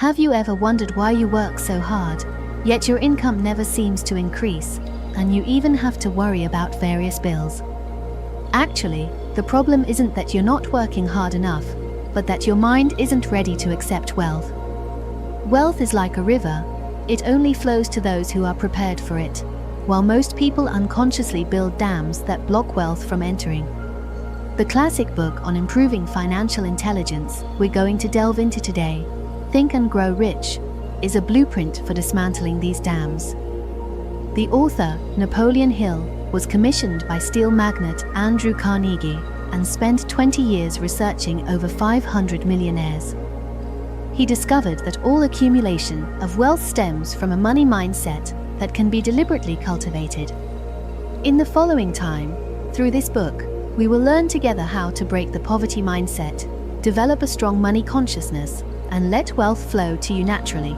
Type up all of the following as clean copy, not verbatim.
Have you ever wondered why you work so hard, yet your income never seems to increase, and you even have to worry about various bills? Actually, the problem isn't that you're not working hard enough, but that your mind isn't ready to accept wealth. Wealth is like a river. It only flows to those who are prepared for it, while most people unconsciously build dams that block wealth from entering. The classic book on improving financial intelligence we're going to delve into today, Think and Grow Rich, is a blueprint for dismantling these dams. The author, Napoleon Hill, was commissioned by steel magnate Andrew Carnegie and spent 20 years researching over 500 millionaires. He discovered that all accumulation of wealth stems from a money mindset that can be deliberately cultivated. In the following time, through this book, we will learn together how to break the poverty mindset, develop a strong money consciousness, and let wealth flow to you naturally.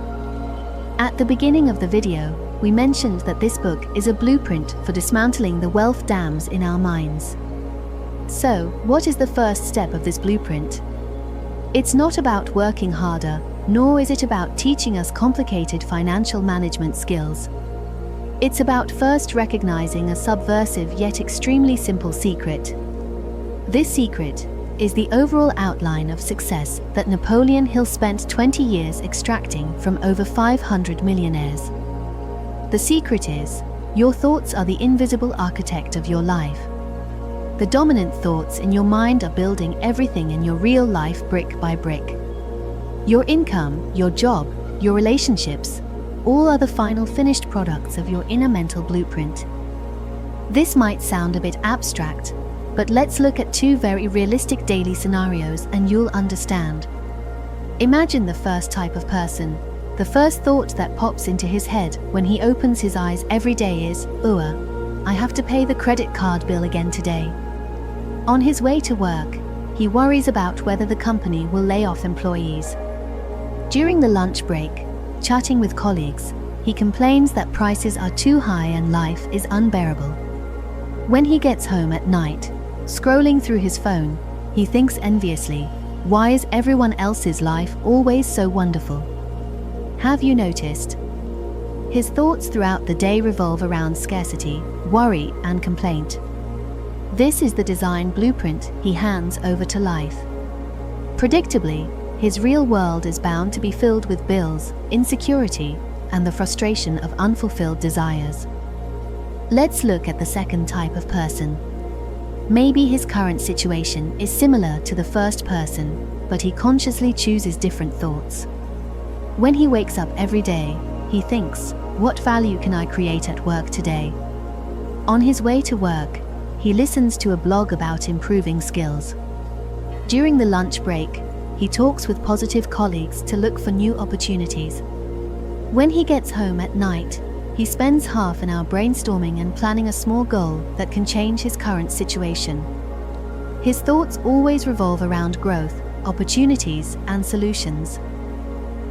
At the beginning of the video, we mentioned that this book is a blueprint for dismantling the wealth dams in our minds. So, what is the first step of this blueprint? It's not about working harder, nor is it about teaching us complicated financial management skills. It's about first recognizing a subversive yet extremely simple secret. This secret is the overall outline of success that Napoleon Hill spent 20 years extracting from over 500 millionaires. The secret is, your thoughts are the invisible architect of your life. The dominant thoughts in your mind are building everything in your real life brick by brick. Your income, your job, your relationships, all are the final finished products of your inner mental blueprint. This might sound a bit abstract, but let's look at two very realistic daily scenarios and you'll understand. Imagine the first type of person. The first thought that pops into his head when he opens his eyes every day is, "Ooh, I have to pay the credit card bill again today." On his way to work, he worries about whether the company will lay off employees. During the lunch break, chatting with colleagues, he complains that prices are too high and life is unbearable. When he gets home at night, scrolling through his phone, he thinks enviously, why is everyone else's life always so wonderful? Have you noticed? His thoughts throughout the day revolve around scarcity, worry, and complaint. This is the design blueprint he hands over to life. Predictably, his real world is bound to be filled with bills, insecurity, and the frustration of unfulfilled desires. Let's look at the second type of person. Maybe his current situation is similar to the first person, but he consciously chooses different thoughts. When he wakes up every day, he thinks, what value can I create at work today? On his way to work, he listens to a blog about improving skills. During the lunch break, he talks with positive colleagues to look for new opportunities. When he gets home at night, he spends half an hour brainstorming and planning a small goal that can change his current situation. His thoughts always revolve around growth, opportunities, and solutions.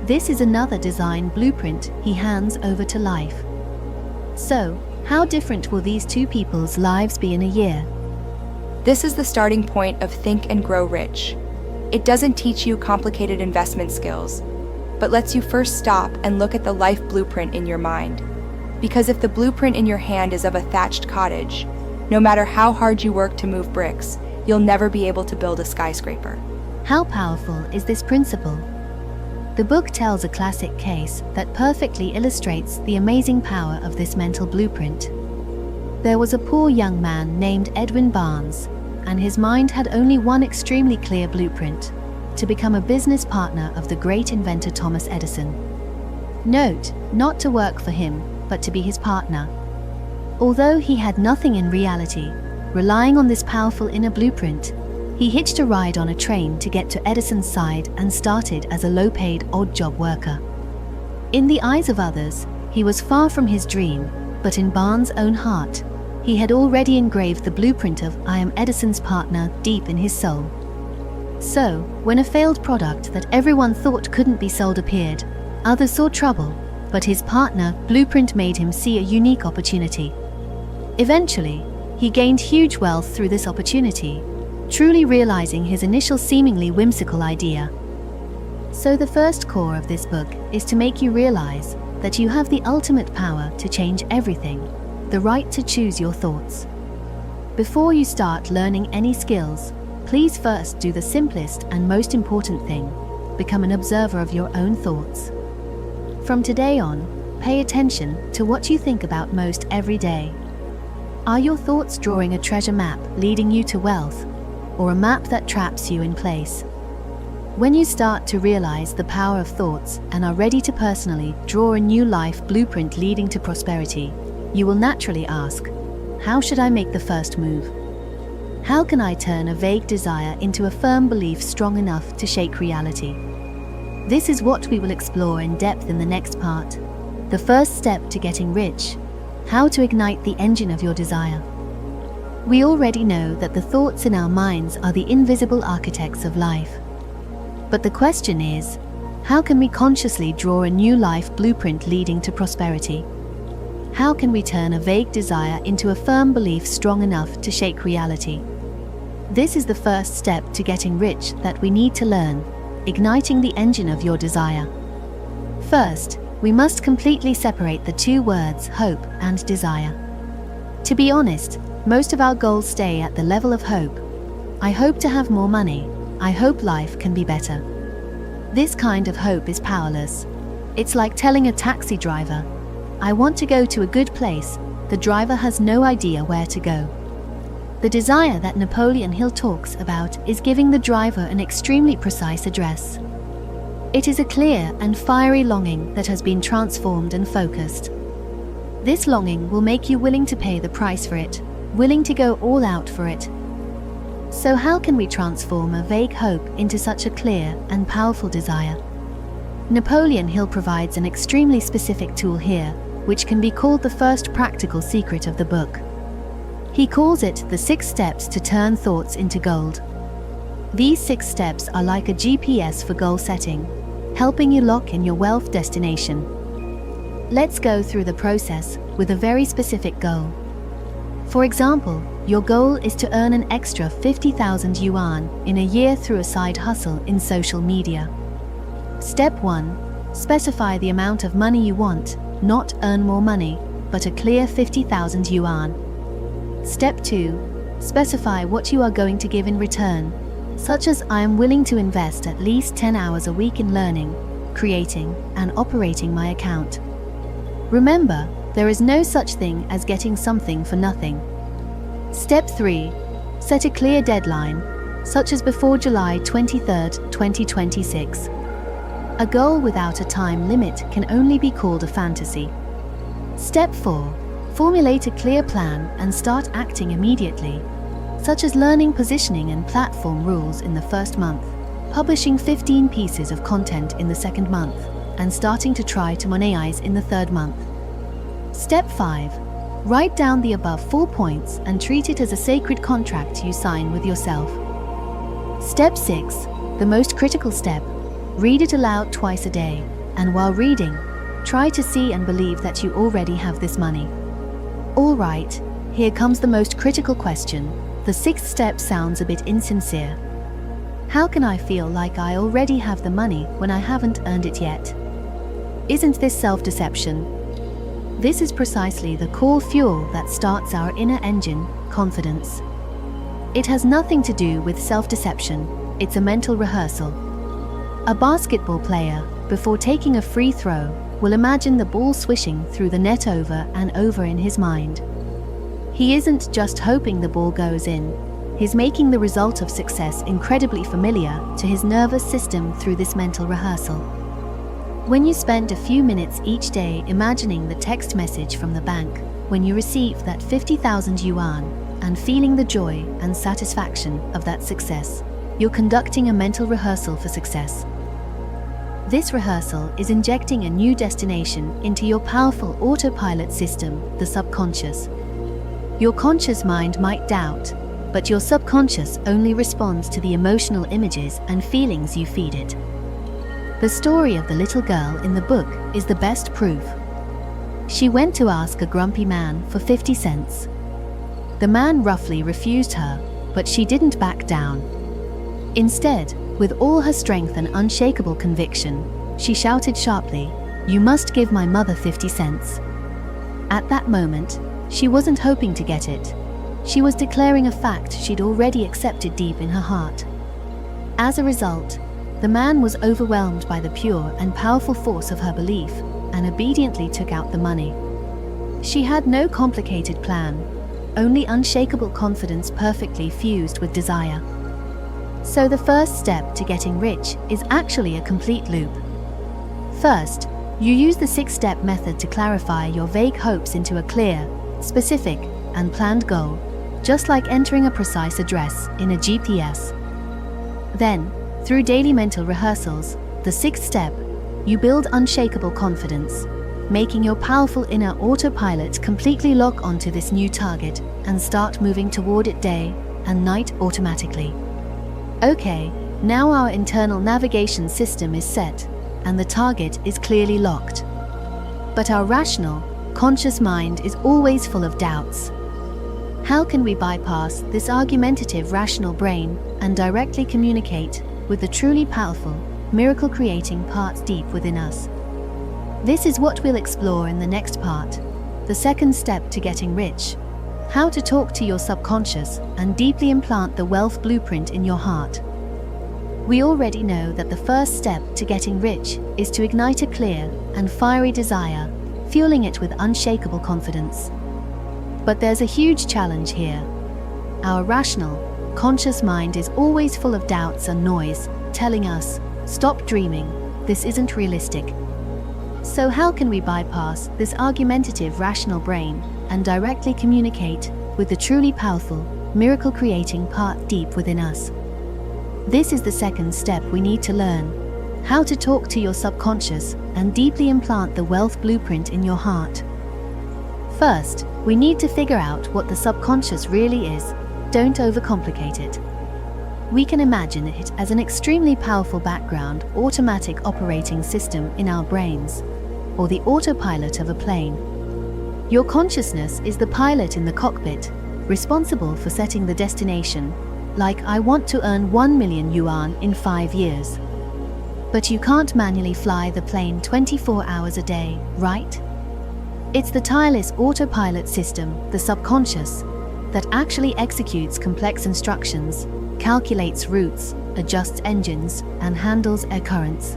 This is another design blueprint he hands over to life. So, how different will these two people's lives be in a year? This is the starting point of Think and Grow Rich. It doesn't teach you complicated investment skills, but lets you first stop and look at the life blueprint in your mind. Because if the blueprint in your hand is of a thatched cottage, no matter how hard you work to move bricks, you'll never be able to build a skyscraper. How powerful is this principle? The book tells a classic case that perfectly illustrates the amazing power of this mental blueprint. There was a poor young man named Edwin Barnes, and his mind had only one extremely clear blueprint: to become a business partner of the great inventor Thomas Edison. Note, not to work for him, but to be his partner. Although he had nothing in reality, relying on this powerful inner blueprint, he hitched a ride on a train to get to Edison's side and started as a low-paid, odd-job worker. In the eyes of others, he was far from his dream, but in Barnes' own heart, he had already engraved the blueprint of "I am Edison's partner" deep in his soul. So, when a failed product that everyone thought couldn't be sold appeared, others saw trouble, but his partner blueprint made him see a unique opportunity. Eventually, he gained huge wealth through this opportunity, truly realizing his initial seemingly whimsical idea. So the first core of this book is to make you realize that you have the ultimate power to change everything, the right to choose your thoughts. Before you start learning any skills, please first do the simplest and most important thing: become an observer of your own thoughts. From today on, pay attention to what you think about most every day. Are your thoughts drawing a treasure map leading you to wealth, or a map that traps you in place? When you start to realize the power of thoughts and are ready to personally draw a new life blueprint leading to prosperity, you will naturally ask, how should I make the first move? How can I turn a vague desire into a firm belief strong enough to shake reality? This is what we will explore in depth in the next part. The first step to getting rich: how to ignite the engine of your desire. We already know that the thoughts in our minds are the invisible architects of life. But the question is, how can we consciously draw a new life blueprint leading to prosperity? How can we turn a vague desire into a firm belief strong enough to shake reality? This is the first step to getting rich that we need to learn: igniting the engine of your desire. First, we must completely separate the two words hope and desire. To be honest, most of our goals stay at the level of hope. I hope to have more money. I hope life can be better. This kind of hope is powerless. It's like telling a taxi driver, I want to go to a good place. The driver has no idea where to go. The desire that Napoleon Hill talks about is giving the driver an extremely precise address. It is a clear and fiery longing that has been transformed and focused. This longing will make you willing to pay the price for it, willing to go all out for it. So how can we transform a vague hope into such a clear and powerful desire? Napoleon Hill provides an extremely specific tool here, which can be called the first practical secret of the book. He calls it the 6 steps to turn thoughts into gold. These 6 steps are like a GPS for goal setting, helping you lock in your wealth destination. Let's go through the process with a very specific goal. For example, your goal is to earn an extra 50,000 yuan in a year through a side hustle in social media. Step 1. Specify the amount of money you want, not earn more money, but a clear 50,000 yuan. Step 2. Specify what you are going to give in return, such as I am willing to invest at least 10 hours a week in learning, creating, and operating my account. Remember, there is no such thing as getting something for nothing. Step 3. Set a clear deadline, such as before July 23, 2026. A goal without a time limit can only be called a fantasy. Step 4. Formulate a clear plan and start acting immediately, such as learning positioning and platform rules in the first month, publishing 15 pieces of content in the second month, and starting to try to monetize in the third month. Step 5. Write down the above 4 points and treat it as a sacred contract you sign with yourself. Step 6. The most critical step. Read it aloud twice a day, and while reading, try to see and believe that you already have this money. All right, here comes the most critical question. The 6th step sounds a bit insincere. How can I feel like I already have the money when I haven't earned it yet? Isn't this self-deception? This is precisely the core fuel that starts our inner engine, confidence. It has nothing to do with self-deception, it's a mental rehearsal. A basketball player, before taking a free throw, will imagine the ball swishing through the net over and over in his mind. He isn't just hoping the ball goes in, he's making the result of success incredibly familiar to his nervous system through this mental rehearsal. When you spend a few minutes each day imagining the text message from the bank, when you receive that 50,000 yuan, and feeling the joy and satisfaction of that success, you're conducting a mental rehearsal for success. This rehearsal is injecting a new destination into your powerful autopilot system, the subconscious. Your conscious mind might doubt, but your subconscious only responds to the emotional images and feelings you feed it. The story of the little girl in the book is the best proof. She went to ask a grumpy man for 50 cents. The man roughly refused her, but she didn't back down. Instead, With all her strength and unshakable conviction, she shouted sharply, "You must give my mother 50 cents. At that moment, she wasn't hoping to get it. She was declaring a fact she'd already accepted deep in her heart. As a result, the man was overwhelmed by the pure and powerful force of her belief and obediently took out the money. She had no complicated plan, only unshakable confidence perfectly fused with desire. So the first step to getting rich is actually a complete loop. First, you use the 6-step method to clarify your vague hopes into a clear, specific, and planned goal, just like entering a precise address in a GPS. Then, through daily mental rehearsals, the 6th step, you build unshakable confidence, making your powerful inner autopilot completely lock onto this new target and start moving toward it day and night automatically. Okay, now our internal navigation system is set, and the target is clearly locked. But our rational, conscious mind is always full of doubts. How can we bypass this argumentative rational brain and directly communicate with the truly powerful, miracle-creating parts deep within us? This is what we'll explore in the next part, the 2nd step to getting rich: how to talk to your subconscious and deeply implant the wealth blueprint in your heart. We already know that the first step to getting rich is to ignite a clear and fiery desire, fueling it with unshakable confidence. But there's a huge challenge here. Our rational, conscious mind is always full of doubts and noise, telling us, "Stop dreaming, this isn't realistic." So how can we bypass this argumentative rational brain and directly communicate with the truly powerful, miracle-creating part deep within us? This is the 2nd step we need to learn: how to talk to your subconscious and deeply implant the wealth blueprint in your heart. First, we need to figure out what the subconscious really is. Don't overcomplicate it. We can imagine it as an extremely powerful background automatic operating system in our brains, or the autopilot of a plane. Your consciousness is the pilot in the cockpit, responsible for setting the destination, like "I want to earn 1 million yuan in 5 years. But you can't manually fly the plane 24 hours a day, right? It's the tireless autopilot system, the subconscious, that actually executes complex instructions, calculates routes, adjusts engines, and handles air currents.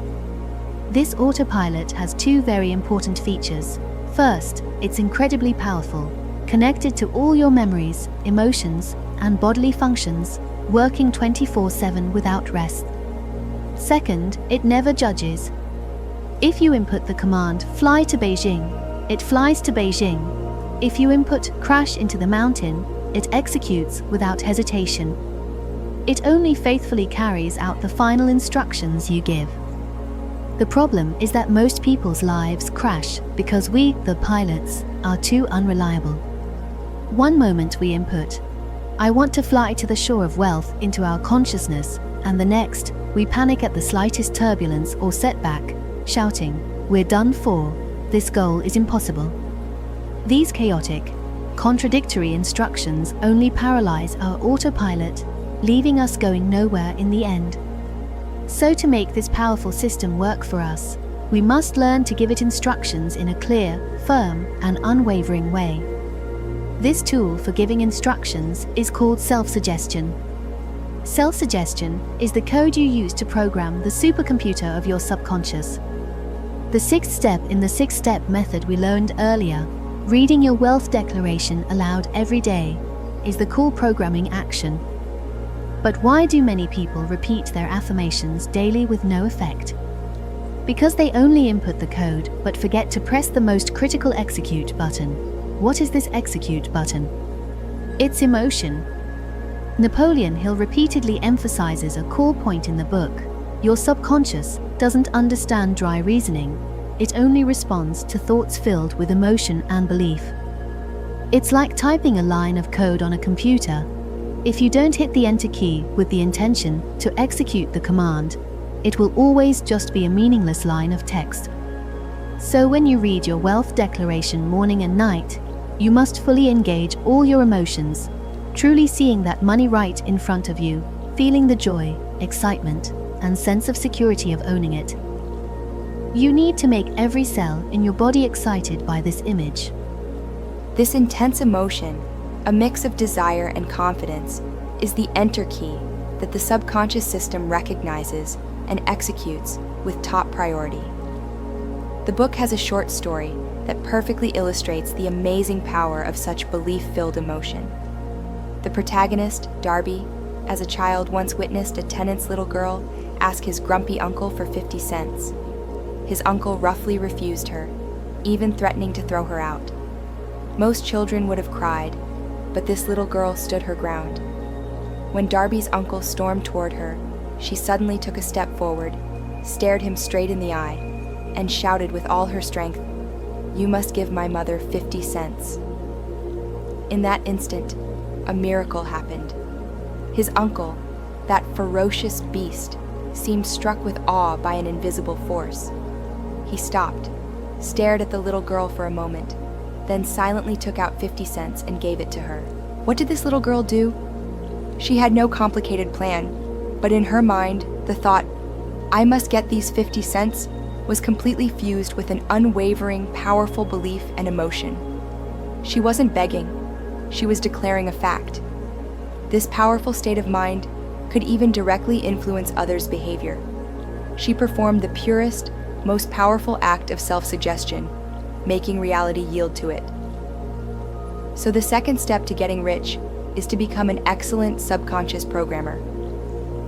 This autopilot has 2 very important features. First, it's incredibly powerful, connected to all your memories, emotions, and bodily functions, working 24/7 without rest. Second, it never judges. If you input the command "fly to Beijing," it flies to Beijing. If you input "crash into the mountain," it executes without hesitation. It only faithfully carries out the final instructions you give. The problem is that most people's lives crash because we, the pilots, are too unreliable. One moment we input, "I want to fly to the shore of wealth," into our consciousness, and the next, we panic at the slightest turbulence or setback, shouting, "We're done for, this goal is impossible." These chaotic, contradictory instructions only paralyze our autopilot, leaving us going nowhere in the end. So to make this powerful system work for us, we must learn to give it instructions in a clear, firm, and unwavering way. This tool for giving instructions is called self-suggestion. Self-suggestion is the code you use to program the supercomputer of your subconscious. The 6th step in the 6-step method we learned earlier, reading your wealth declaration aloud every day, is the cool programming action. But why do many people repeat their affirmations daily with no effect? Because they only input the code but forget to press the most critical execute button. What is this execute button? It's emotion. Napoleon Hill repeatedly emphasizes a core point in the book: your subconscious doesn't understand dry reasoning, it only responds to thoughts filled with emotion and belief. It's like typing a line of code on a computer. If you don't hit the enter key with the intention to execute the command, it will always just be a meaningless line of text. So when you read your wealth declaration morning and night, you must fully engage all your emotions, truly seeing that money right in front of you, feeling the joy, excitement, and sense of security of owning it. You need to make every cell in your body excited by this image. This intense emotion, a mix of desire and confidence, is the enter key that the subconscious system recognizes and executes with top priority. The book has a short story that perfectly illustrates the amazing power of such belief-filled emotion. The protagonist, Darby, as a child once witnessed a tenant's little girl ask his grumpy uncle for 50 cents. His uncle roughly refused her, even threatening to throw her out. Most children would have cried, but this little girl stood her ground. When Darby's uncle stormed toward her, she suddenly took a step forward, stared him straight in the eye, and shouted with all her strength, "You must give my mother 50 cents." In that instant, a miracle happened. His uncle, that ferocious beast, seemed struck with awe by an invisible force. He stopped, stared at the little girl for a moment, then silently took out 50 cents and gave it to her. What did this little girl do? She had no complicated plan, but in her mind, the thought, "I must get these 50 cents," was completely fused with an unwavering, powerful belief and emotion. She wasn't begging, she was declaring a fact. This powerful state of mind could even directly influence others' behavior. She performed the purest, most powerful act of self-suggestion, making reality yield to it. So the second step to getting rich is to become an excellent subconscious programmer.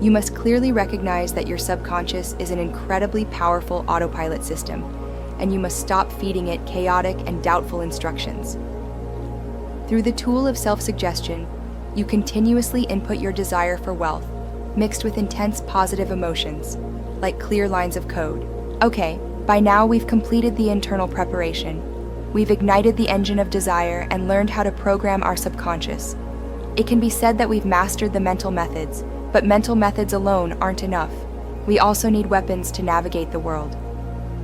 You must clearly recognize that your subconscious is an incredibly powerful autopilot system, and you must stop feeding it chaotic and doubtful instructions. Through the tool of self-suggestion, you continuously input your desire for wealth, mixed with intense positive emotions, like clear lines of code. Okay, by now we've completed the internal preparation. We've ignited the engine of desire and learned how to program our subconscious. It can be said that we've mastered the mental methods, but mental methods alone aren't enough. We also need weapons to navigate the world.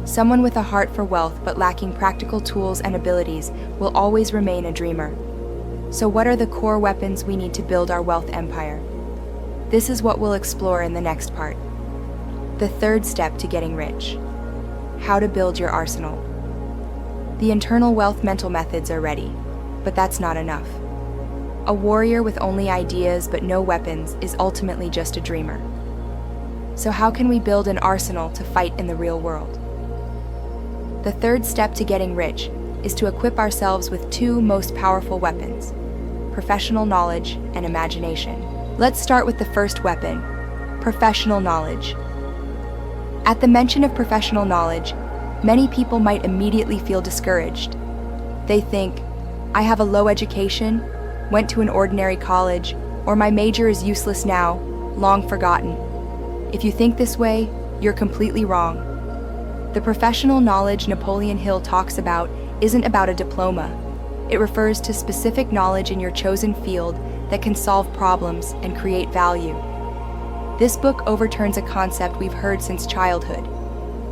Someone with a heart for wealth but lacking practical tools and abilities will always remain a dreamer. So what are the core weapons we need to build our wealth empire? This is what we'll explore in the next part. The third step to getting rich: how to build your arsenal. The internal wealth mental methods are ready, but that's not enough. A warrior with only ideas but no weapons is ultimately just a dreamer. So how can we build an arsenal to fight in the real world? The third step to getting rich is to equip ourselves with two most powerful weapons: professional knowledge and imagination. Let's start with the first weapon, professional knowledge. At the mention of professional knowledge, many people might immediately feel discouraged. They think, I have a low education, went to an ordinary college, or my major is useless now, long forgotten. If you think this way, you're completely wrong. The professional knowledge Napoleon Hill talks about isn't about a diploma. It refers to specific knowledge in your chosen field that can solve problems and create value. This book overturns a concept we've heard since childhood.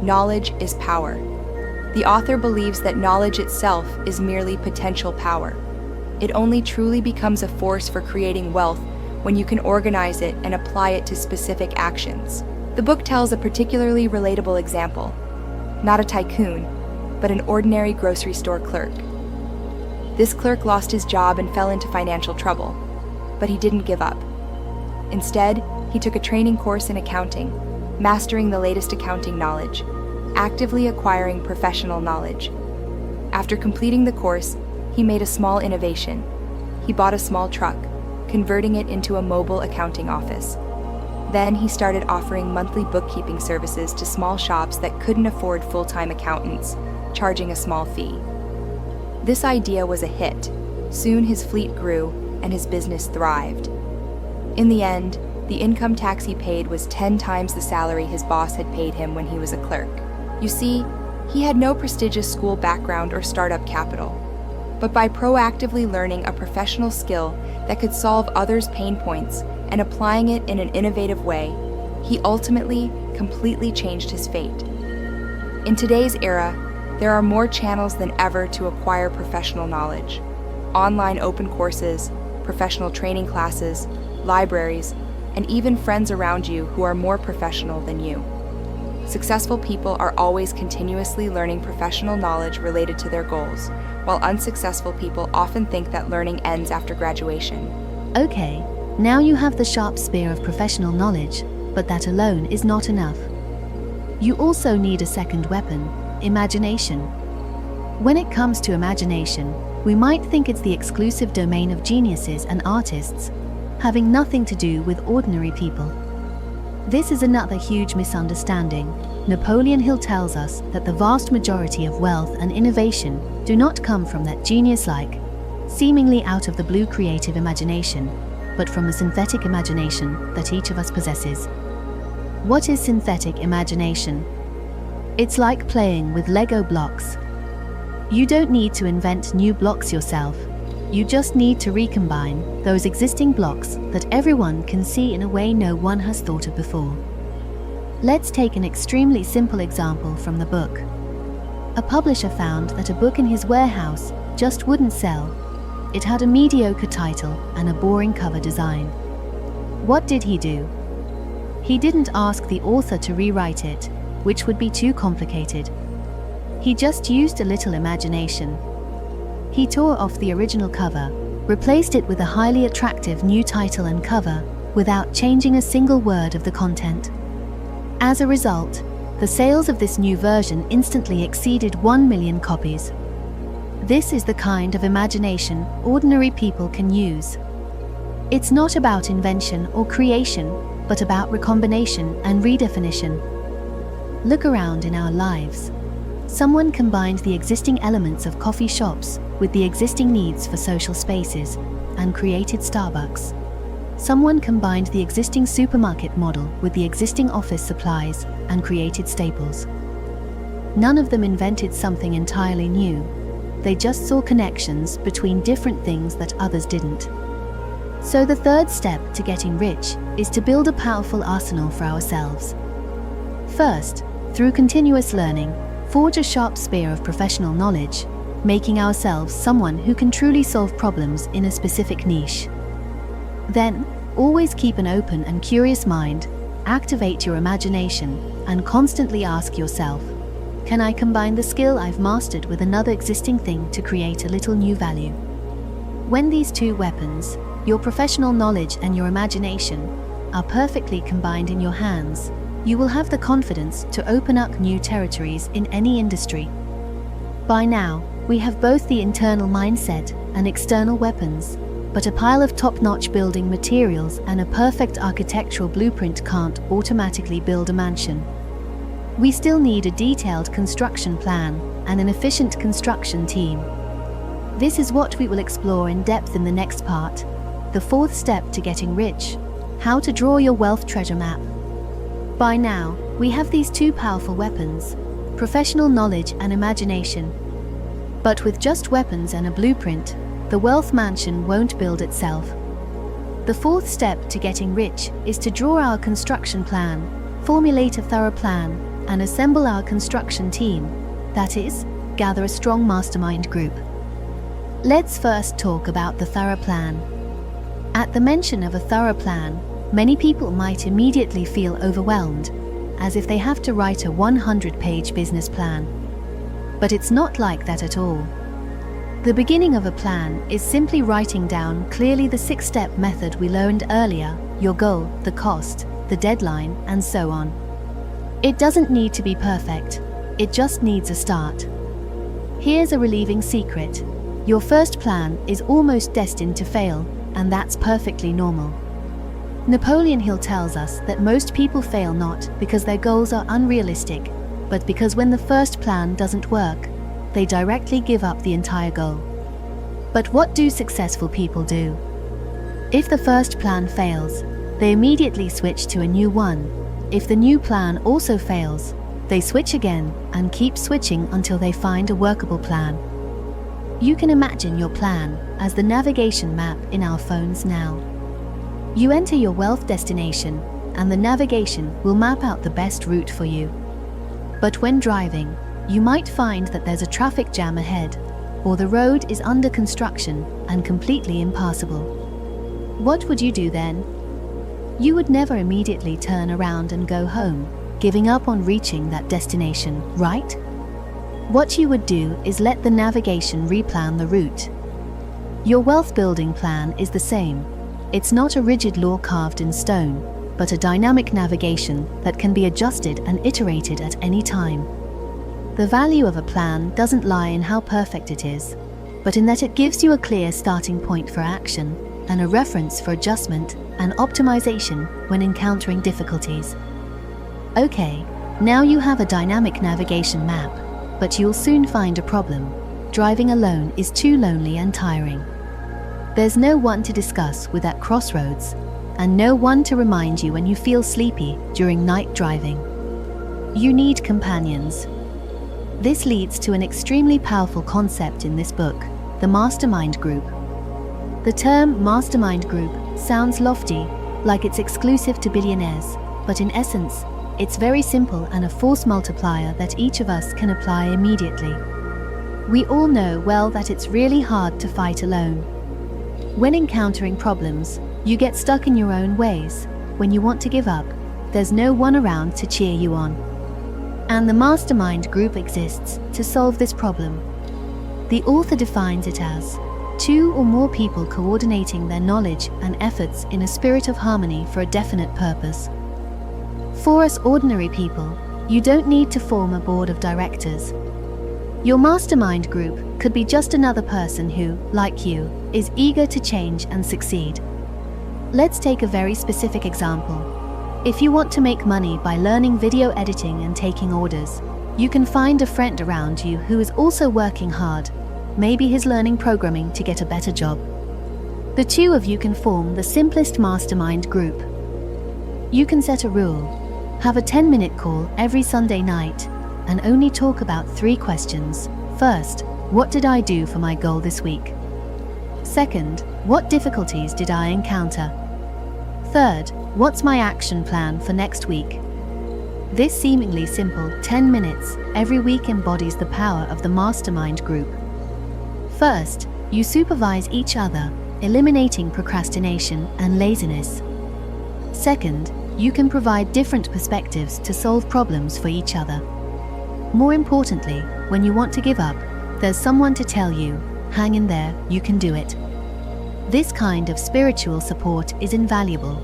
Knowledge is power. The author believes that knowledge itself is merely potential power. It only truly becomes a force for creating wealth when you can organize it and apply it to specific actions. The book tells a particularly relatable example. Not a tycoon, but an ordinary grocery store clerk. This clerk lost his job and fell into financial trouble, but he didn't give up. Instead, he took a training course in accounting, mastering the latest accounting knowledge, actively acquiring professional knowledge. After completing the course, he made a small innovation. He bought a small truck, converting it into a mobile accounting office. Then he started offering monthly bookkeeping services to small shops that couldn't afford full-time accountants, charging a small fee. This idea was a hit. Soon his fleet grew and his business thrived. In the end, the income tax he paid was 10 times the salary his boss had paid him when he was a clerk. You see, he had no prestigious school background or startup capital. But by proactively learning a professional skill that could solve others' pain points and applying it in an innovative way, he ultimately completely changed his fate. In today's era, there are more channels than ever to acquire professional knowledge. Online open courses, professional training classes, libraries, and even friends around you who are more professional than you. Successful people are always continuously learning professional knowledge related to their goals, while unsuccessful people often think that learning ends after graduation. Okay, now you have the sharp spear of professional knowledge, but that alone is not enough. You also need a second weapon, imagination. When it comes to imagination, we might think it's the exclusive domain of geniuses and artists, having nothing to do with ordinary people. This is another huge misunderstanding. Napoleon Hill tells us that the vast majority of wealth and innovation do not come from that genius-like, seemingly out-of-the-blue creative imagination, but from a synthetic imagination that each of us possesses. What is synthetic imagination? It's like playing with Lego blocks. You don't need to invent new blocks yourself. You just need to recombine those existing blocks that everyone can see in a way no one has thought of before. Let's take an extremely simple example from the book. A publisher found that a book in his warehouse just wouldn't sell. It had a mediocre title and a boring cover design. What did he do? He didn't ask the author to rewrite it, which would be too complicated. He just used a little imagination. He tore off the original cover, replaced it with a highly attractive new title and cover, without changing a single word of the content. As a result, the sales of this new version instantly exceeded 1 million copies. This is the kind of imagination ordinary people can use. It's not about invention or creation, but about recombination and redefinition. Look around in our lives. Someone combined the existing elements of coffee shops with the existing needs for social spaces and created Starbucks. Someone combined the existing supermarket model with the existing office supplies and created Staples. None of them invented something entirely new. They just saw connections between different things that others didn't. So the third step to getting rich is to build a powerful arsenal for ourselves. First, through continuous learning, forge a sharp spear of professional knowledge, making ourselves someone who can truly solve problems in a specific niche. Then, always keep an open and curious mind, activate your imagination, and constantly ask yourself, can I combine the skill I've mastered with another existing thing to create a little new value? When these two weapons, your professional knowledge and your imagination, are perfectly combined in your hands, you will have the confidence to open up new territories in any industry. By now, we have both the internal mindset and external weapons, but a pile of top-notch building materials and a perfect architectural blueprint can't automatically build a mansion. We still need a detailed construction plan and an efficient construction team. This is what we will explore in depth in the next part, the fourth step to getting rich, how to draw your wealth treasure map. By now, we have these two powerful weapons, professional knowledge and imagination. But with just weapons and a blueprint, the wealth mansion won't build itself. The fourth step to getting rich is to draw our construction plan, formulate a thorough plan, and assemble our construction team, that is, gather a strong mastermind group. Let's first talk about the thorough plan. At the mention of a thorough plan, many people might immediately feel overwhelmed, as if they have to write a 100-page business plan. But it's not like that at all. The beginning of a plan is simply writing down clearly the 6-step method we learned earlier, your goal, the cost, the deadline, and so on. It doesn't need to be perfect, it just needs a start. Here's a relieving secret. Your first plan is almost destined to fail, and that's perfectly normal. Napoleon Hill tells us that most people fail not because their goals are unrealistic, but because when the first plan doesn't work, they directly give up the entire goal. But what do successful people do? If the first plan fails, they immediately switch to a new one. If the new plan also fails, they switch again and keep switching until they find a workable plan. You can imagine your plan as the navigation map in our phones now. You enter your wealth destination, and the navigation will map out the best route for you. But when driving, you might find that there's a traffic jam ahead, or the road is under construction and completely impassable. What would you do then? You would never immediately turn around and go home, giving up on reaching that destination, right? What you would do is let the navigation replan the route. Your wealth building plan is the same. It's not a rigid law carved in stone, but a dynamic navigation that can be adjusted and iterated at any time. The value of a plan doesn't lie in how perfect it is, but in that it gives you a clear starting point for action and a reference for adjustment and optimization when encountering difficulties. Okay, now you have a dynamic navigation map, but you'll soon find a problem. Driving alone is too lonely and tiring. There's no one to discuss with at crossroads, and no one to remind you when you feel sleepy during night driving. You need companions. This leads to an extremely powerful concept in this book, the mastermind group. The term mastermind group sounds lofty, like it's exclusive to billionaires, but in essence, it's very simple and a force multiplier that each of us can apply immediately. We all know well that it's really hard to fight alone. When encountering problems, you get stuck in your own ways. When you want to give up, there's no one around to cheer you on. And the mastermind group exists to solve this problem. The author defines it as two or more people coordinating their knowledge and efforts in a spirit of harmony for a definite purpose. For us ordinary people, you don't need to form a board of directors. Your mastermind group could be just another person who, like you, is eager to change and succeed. Let's take a very specific example. If you want to make money by learning video editing and taking orders, you can find a friend around you who is also working hard. Maybe he's learning programming to get a better job. The two of you can form the simplest mastermind group. You can set a rule. Have a 10-minute call every Sunday night and only talk about 3 questions. First, what did I do for my goal this week? Second, what difficulties did I encounter? Third, what's my action plan for next week? This seemingly simple 10 minutes every week embodies the power of the mastermind group. First, you supervise each other, eliminating procrastination and laziness. Second, you can provide different perspectives to solve problems for each other. More importantly, when you want to give up, there's someone to tell you, hang in there, you can do it. This kind of spiritual support is invaluable.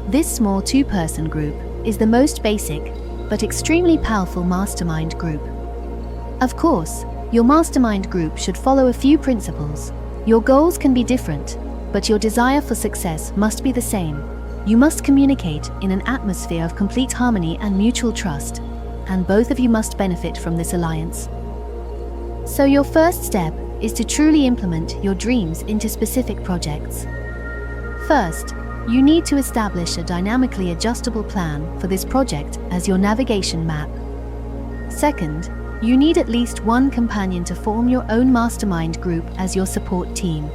This small 2-person group is the most basic, but extremely powerful mastermind group. Of course, your mastermind group should follow a few principles. Your goals can be different, but your desire for success must be the same. You must communicate in an atmosphere of complete harmony and mutual trust, and both of you must benefit from this alliance. So your first step is to truly implement your dreams into specific projects. First, you need to establish a dynamically adjustable plan for this project as your navigation map. Second, you need at least one companion to form your own mastermind group as your support team.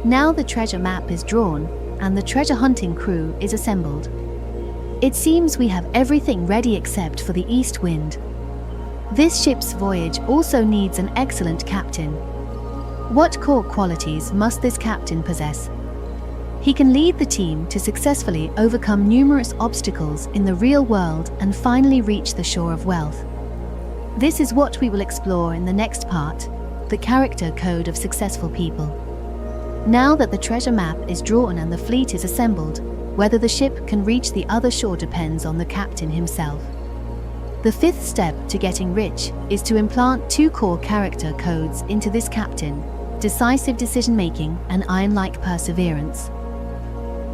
Now the treasure map is drawn and the treasure hunting crew is assembled. It seems we have everything ready except for the east wind. This ship's voyage also needs an excellent captain. What core qualities must this captain possess? He can lead the team to successfully overcome numerous obstacles in the real world and finally reach the shore of wealth. This is what we will explore in the next part, the character code of successful people. Now that the treasure map is drawn and the fleet is assembled, whether the ship can reach the other shore depends on the captain himself. The 5th step to getting rich is to implant 2 core character codes into this captain: decisive decision-making and iron-like perseverance.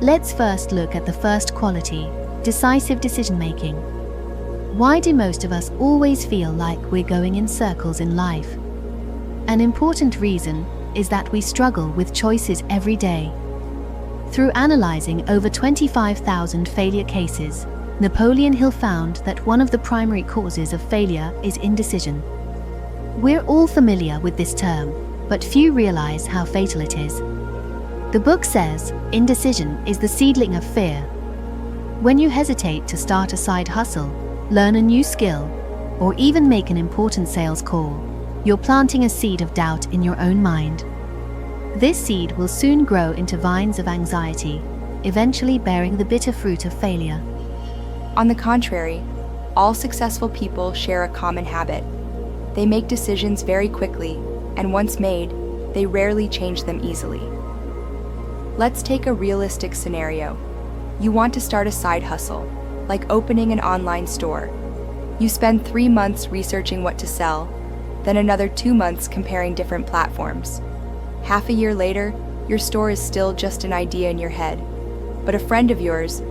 Let's first look at the first quality, decisive decision-making. Why do most of us always feel like we're going in circles in life? An important reason is that we struggle with choices every day. Through analyzing over 25,000 failure cases, Napoleon Hill found that one of the primary causes of failure is indecision. We're all familiar with this term, but few realize how fatal it is. The book says, indecision is the seedling of fear. When you hesitate to start a side hustle, learn a new skill, or even make an important sales call, you're planting a seed of doubt in your own mind. This seed will soon grow into vines of anxiety, eventually bearing the bitter fruit of failure. On the contrary, all successful people share a common habit. They make decisions very quickly, and once made, they rarely change them easily. Let's take a realistic scenario. You want to start a side hustle, like opening an online store. You spend 3 months researching what to sell, then another 2 months comparing different platforms. Half a year later, your store is still just an idea in your head. But a friend of yours,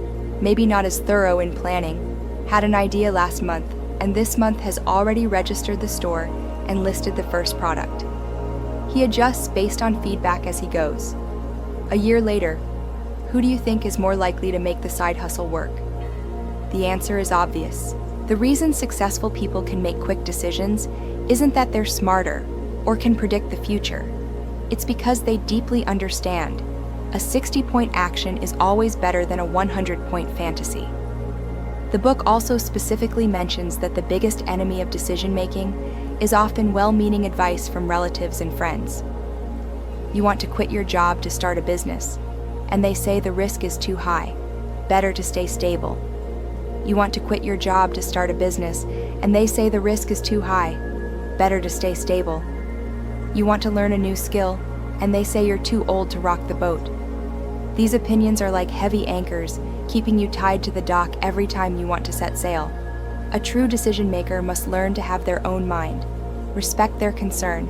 maybe not as thorough in planning, had an idea last month, and this month has already registered the store and listed the first product. He adjusts based on feedback as he goes. A year later, who do you think is more likely to make the side hustle work? The answer is obvious. The reason successful people can make quick decisions isn't that they're smarter or can predict the future. It's because they deeply understand. A 60-point action is always better than a 100-point fantasy. The book also specifically mentions that the biggest enemy of decision-making is often well-meaning advice from relatives and friends. You want to quit your job to start a business, and they say the risk is too high, better to stay stable. You want to quit your job to start a business, and they say the risk is too high, better to stay stable. You want to learn a new skill, and they say you're too old to rock the boat. These opinions are like heavy anchors, keeping you tied to the dock every time you want to set sail. A true decision maker must learn to have their own mind, respect their concern,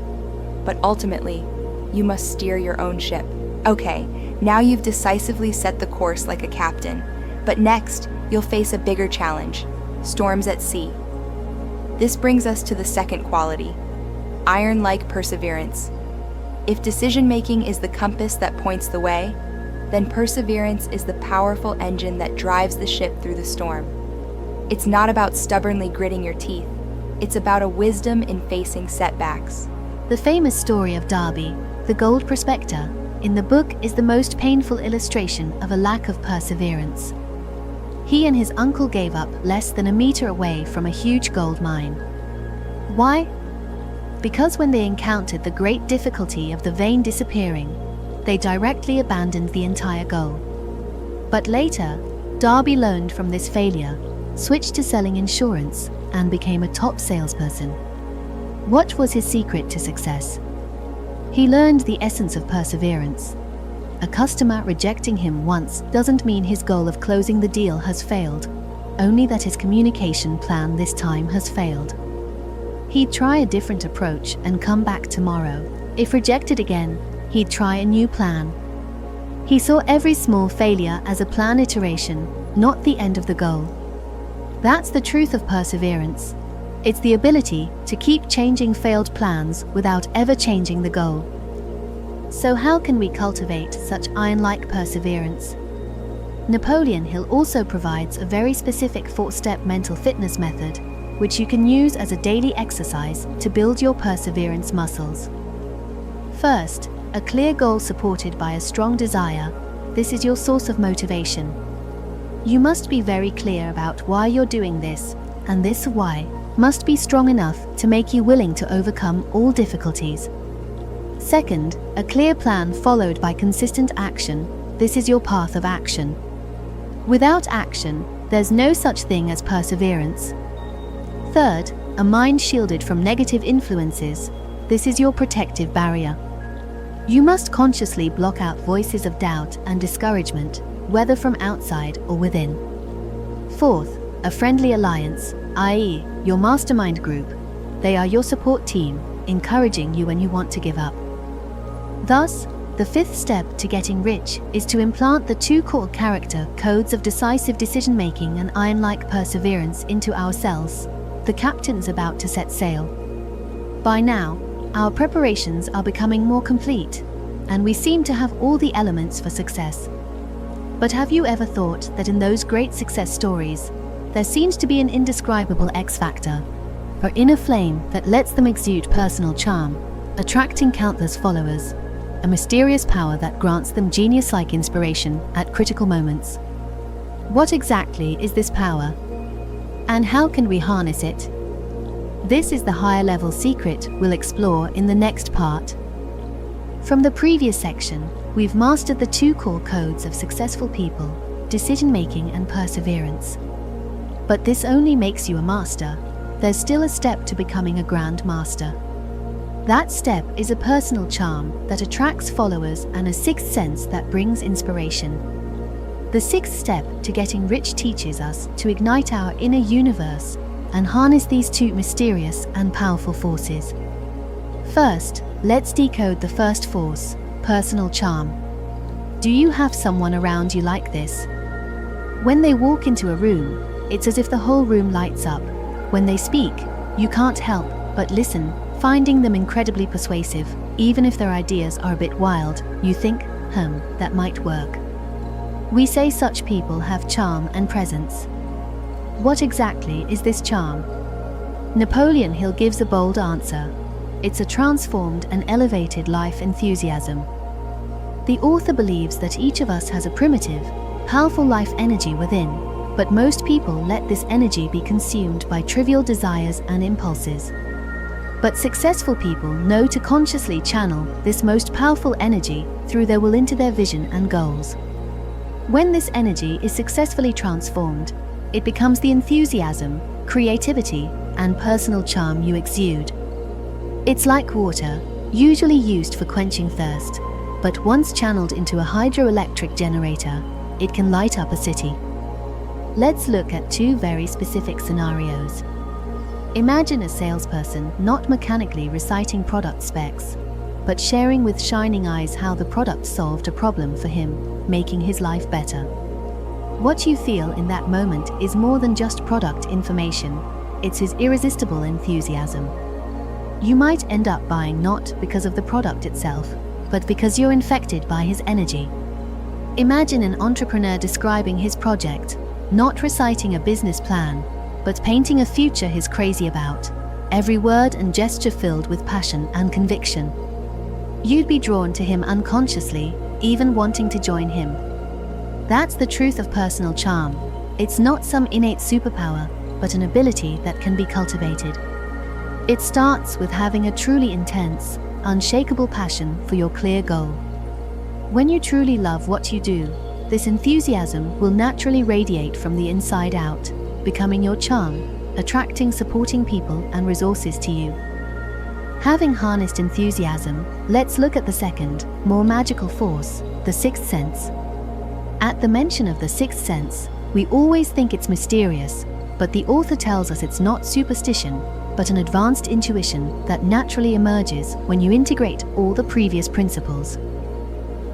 but ultimately, you must steer your own ship. Okay, now you've decisively set the course like a captain, but next, you'll face a bigger challenge: storms at sea. This brings us to the second quality: iron-like perseverance. If decision-making is the compass that points the way, then perseverance is the powerful engine that drives the ship through the storm. It's not about stubbornly gritting your teeth. It's about a wisdom in facing setbacks. The famous story of Darby, the gold prospector, in the book is the most painful illustration of a lack of perseverance. He and his uncle gave up less than a meter away from a huge gold mine. Why? Because when they encountered the great difficulty of the vein disappearing, they directly abandoned the entire goal. But later, Darby learned from this failure, switched to selling insurance, and became a top salesperson. What was his secret to success? He learned the essence of perseverance. A customer rejecting him once doesn't mean his goal of closing the deal has failed, only that his communication plan this time has failed. He'd try a different approach and come back tomorrow. If rejected again, he'd try a new plan. He saw every small failure as a plan iteration, not the end of the goal. That's the truth of perseverance. It's the ability to keep changing failed plans without ever changing the goal. So how can we cultivate such iron-like perseverance? Napoleon Hill also provides a very specific 4-step mental fitness method, which you can use as a daily exercise to build your perseverance muscles. First, a clear goal supported by a strong desire. This is your source of motivation. You must be very clear about why you're doing this, and this why must be strong enough to make you willing to overcome all difficulties. Second, a clear plan followed by consistent action. This is your path of action. Without action, there's no such thing as perseverance. Third, a mind shielded from negative influences. This is your protective barrier. You must consciously block out voices of doubt and discouragement, whether from outside or within. Fourth, a friendly alliance, i.e., your mastermind group. They are your support team, encouraging you when you want to give up. Thus, the 5th step to getting rich is to implant the 2 core character codes of decisive decision-making and iron-like perseverance into ourselves. The captain's about to set sail. By now, our preparations are becoming more complete, and we seem to have all the elements for success. But have you ever thought that in those great success stories, there seems to be an indescribable X factor, or inner flame that lets them exude personal charm, attracting countless followers, a mysterious power that grants them genius-like inspiration at critical moments? What exactly is this power? And how can we harness it? This is the higher-level secret we'll explore in the next part. From the previous section, We've mastered the two core codes of successful people: decision-making and perseverance. But this only makes you a master. There's still a step to becoming a grand master. That step is a personal charm that attracts followers and a sixth sense that brings inspiration. The sixth step to getting rich teaches us to ignite our inner universe and harness these two mysterious and powerful forces. First, let's decode the first force, personal charm. Do you have someone around you like this? When they walk into a room, it's as if the whole room lights up. When they speak, you can't help but listen, finding them incredibly persuasive. Even if their ideas are a bit wild, you think, that might work. We say such people have charm and presence. What exactly is this charm? Napoleon Hill gives a bold answer. It's a transformed and elevated life enthusiasm. The author believes that each of us has a primitive, powerful life energy within, but most people let this energy be consumed by trivial desires and impulses. But successful people know to consciously channel this most powerful energy through their will into their vision and goals. When this energy is successfully transformed, it becomes the enthusiasm, creativity, and personal charm you exude. It's like water, usually used for quenching thirst, but once channeled into a hydroelectric generator, it can light up a city. Let's look at two very specific scenarios. Imagine a salesperson not mechanically reciting product specs, but sharing with shining eyes how the product solved a problem for him, making his life better. What you feel in that moment is more than just product information, it's his irresistible enthusiasm. You might end up buying not because of the product itself, but because you're infected by his energy. Imagine an entrepreneur describing his project, not reciting a business plan, but painting a future he's crazy about, every word and gesture filled with passion and conviction. You'd be drawn to him unconsciously, even wanting to join him. That's the truth of personal charm. It's not some innate superpower, but an ability that can be cultivated. It starts with having a truly intense, unshakable passion for your clear goal. When you truly love what you do, this enthusiasm will naturally radiate from the inside out, becoming your charm, attracting supporting people and resources to you. Having harnessed enthusiasm, let's look at the second, more magical force, the sixth sense. At the mention of the sixth sense, we always think it's mysterious, but the author tells us it's not superstition, but an advanced intuition that naturally emerges when you integrate all the previous principles.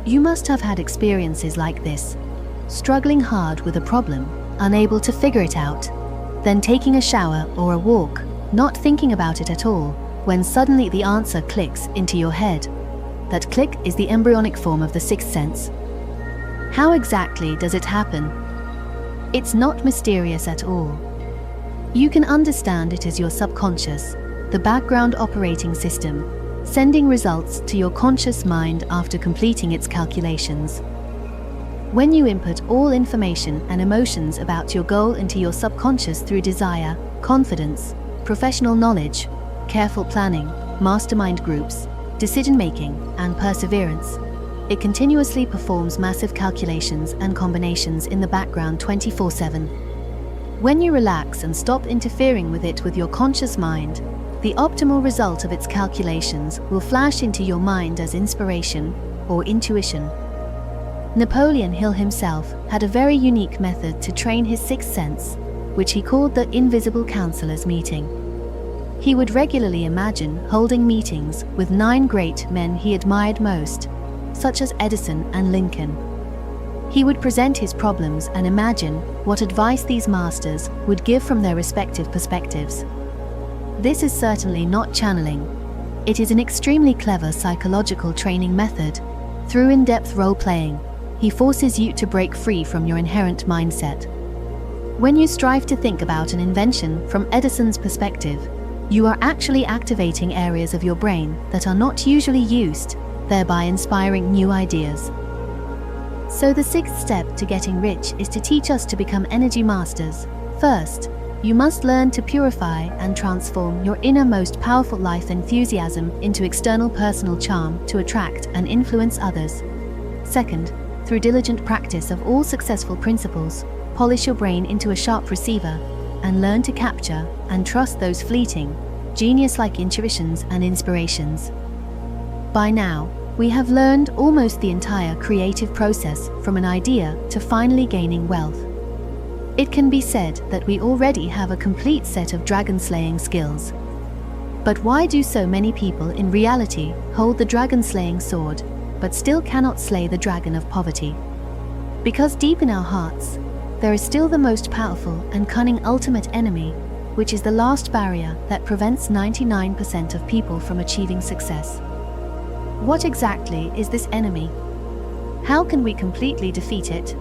You must have had experiences like this, struggling hard with a problem, unable to figure it out, then taking a shower or a walk, not thinking about it at all, when suddenly the answer clicks into your head. That click is the embryonic form of the sixth sense. How exactly does it happen? It's not mysterious at all. You can understand it as your subconscious, the background operating system, sending results to your conscious mind after completing its calculations. When you input all information and emotions about your goal into your subconscious through desire, confidence, professional knowledge, careful planning, mastermind groups, decision-making, and perseverance, it continuously performs massive calculations and combinations in the background 24/7. When you relax and stop interfering with it with your conscious mind, the optimal result of its calculations will flash into your mind as inspiration or intuition. Napoleon Hill himself had a very unique method to train his sixth sense, which he called the invisible counselors meeting. He would regularly imagine holding meetings with 9 great men he admired most, such as Edison and Lincoln. He would present his problems and imagine what advice these masters would give from their respective perspectives. This is certainly not channeling. It is an extremely clever psychological training method. Through in-depth role-playing, he forces you to break free from your inherent mindset. When you strive to think about an invention from Edison's perspective, you are actually activating areas of your brain that are not usually used, thereby inspiring new ideas. So the sixth step to getting rich is to teach us to become energy masters. First, you must learn to purify and transform your innermost powerful life enthusiasm into external personal charm to attract and influence others. Second, through diligent practice of all successful principles, polish your brain into a sharp receiver and learn to capture and trust those fleeting, genius-like intuitions and inspirations. By now, we have learned almost the entire creative process from an idea to finally gaining wealth. It can be said that we already have a complete set of dragon-slaying skills. But why do so many people in reality hold the dragon-slaying sword, but still cannot slay the dragon of poverty? Because deep in our hearts, there is still the most powerful and cunning ultimate enemy, which is the last barrier that prevents 99% of people from achieving success. What exactly is this enemy? How can we completely defeat it?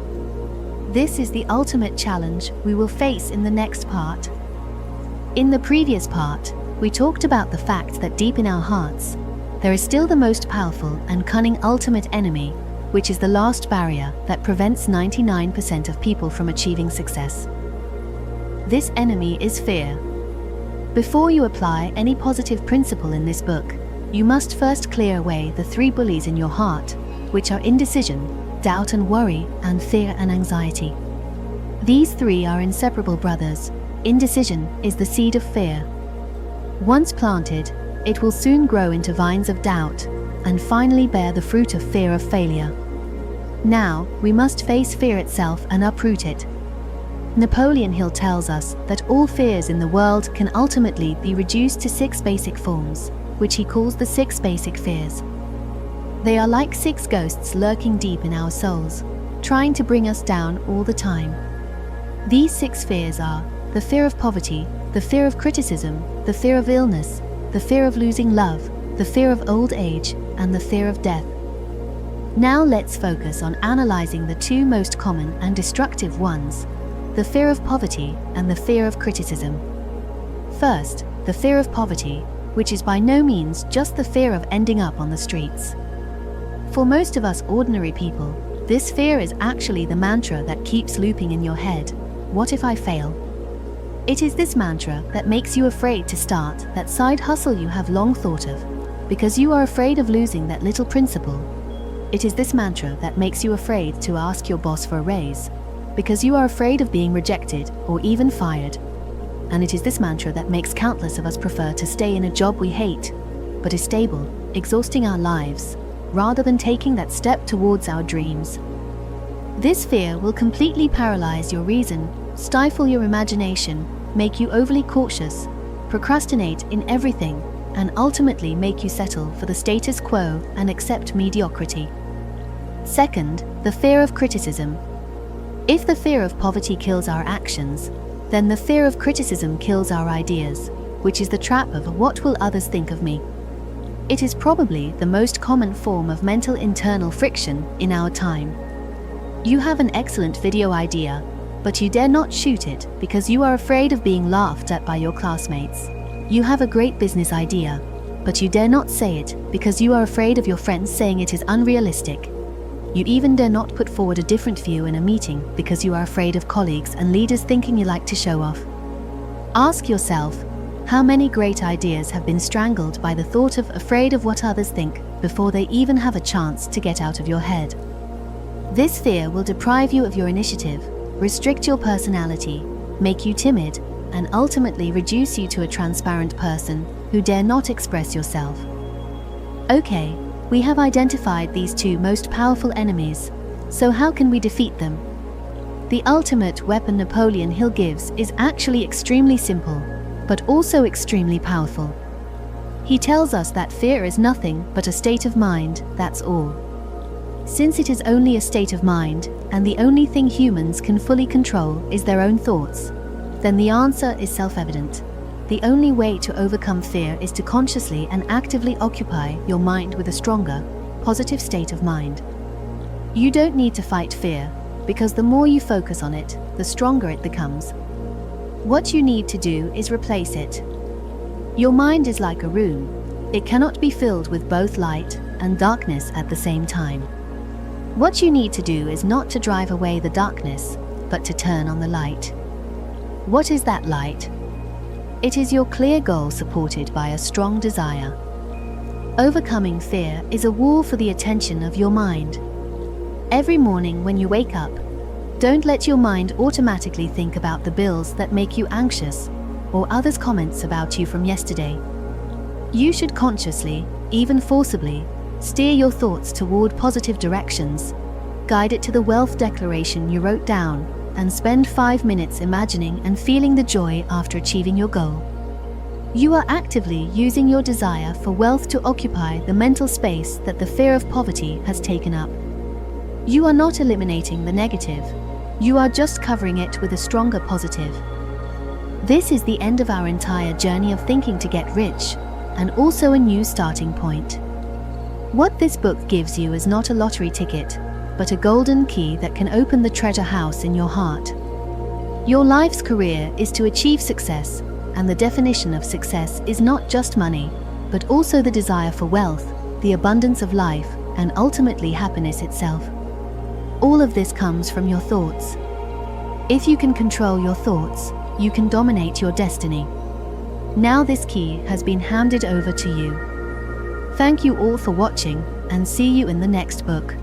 This is the ultimate challenge we will face in the next part. In the previous part, we talked about the fact that deep in our hearts, there is still the most powerful and cunning ultimate enemy, which is the last barrier that prevents 99% of people from achieving success. This enemy is fear. Before you apply any positive principle in this book, you must first clear away the three bullies in your heart, which are indecision, doubt and worry, and fear and anxiety. These three are inseparable brothers. Indecision is the seed of fear. Once planted, it will soon grow into vines of doubt and finally bear the fruit of fear of failure. Now, we must face fear itself and uproot it. Napoleon Hill tells us that all fears in the world can ultimately be reduced to 6 basic forms, which he calls the 6 basic fears. They are like 6 ghosts lurking deep in our souls, trying to bring us down all the time. These 6 fears are the fear of poverty, the fear of criticism, the fear of illness, the fear of losing love, the fear of old age, and the fear of death. Now let's focus on analyzing the 2 most common and destructive ones, the fear of poverty and the fear of criticism. First, the fear of poverty, which is by no means just the fear of ending up on the streets. For most of us ordinary people, this fear is actually the mantra that keeps looping in your head. What if I fail? It is this mantra that makes you afraid to start that side hustle you have long thought of, because you are afraid of losing that little principal. It is this mantra that makes you afraid to ask your boss for a raise, because you are afraid of being rejected or even fired. And it is this mantra that makes countless of us prefer to stay in a job we hate, but is stable, exhausting our lives, rather than taking that step towards our dreams. This fear will completely paralyze your reason, stifle your imagination, make you overly cautious, procrastinate in everything, and ultimately make you settle for the status quo and accept mediocrity. Second, the fear of criticism. If the fear of poverty kills our actions, then the fear of criticism kills our ideas, which is the trap of what will others think of me. It is probably the most common form of mental internal friction in our time. You have an excellent video idea, but you dare not shoot it because you are afraid of being laughed at by your classmates. You have a great business idea, but you dare not say it because you are afraid of your friends saying it is unrealistic. You even dare not put forward a different view in a meeting because you are afraid of colleagues and leaders thinking you like to show off. Ask yourself, how many great ideas have been strangled by the thought of afraid of what others think before they even have a chance to get out of your head? This fear will deprive you of your initiative, restrict your personality, make you timid, and ultimately reduce you to a transparent person who dare not express yourself. Okay, we have identified these 2 most powerful enemies, so how can we defeat them? The ultimate weapon Napoleon Hill gives is actually extremely simple, but also extremely powerful. He tells us that fear is nothing but a state of mind, that's all. Since it is only a state of mind, and the only thing humans can fully control is their own thoughts, then the answer is self-evident. The only way to overcome fear is to consciously and actively occupy your mind with a stronger, positive state of mind. You don't need to fight fear, because the more you focus on it, the stronger it becomes. What you need to do is replace it. Your mind is like a room. It cannot be filled with both light and darkness at the same time. What you need to do is not to drive away the darkness, but to turn on the light. What is that light? It is your clear goal supported by a strong desire. Overcoming fear is a war for the attention of your mind. Every morning when you wake up, don't let your mind automatically think about the bills that make you anxious or others' comments about you from yesterday. You should consciously, even forcibly, steer your thoughts toward positive directions. Guide it to the wealth declaration you wrote down and spend 5 minutes imagining and feeling the joy after achieving your goal. You are actively using your desire for wealth to occupy the mental space that the fear of poverty has taken up. You are not eliminating the negative, you are just covering it with a stronger positive. This is the end of our entire journey of thinking to get rich, and also a new starting point. What this book gives you is not a lottery ticket, but a golden key that can open the treasure house in your heart. Your life's career is to achieve success, and the definition of success is not just money, but also the desire for wealth, the abundance of life, and ultimately happiness itself. All of this comes from your thoughts. If you can control your thoughts, you can dominate your destiny. Now this key has been handed over to you. Thank you all for watching, and see you in the next book.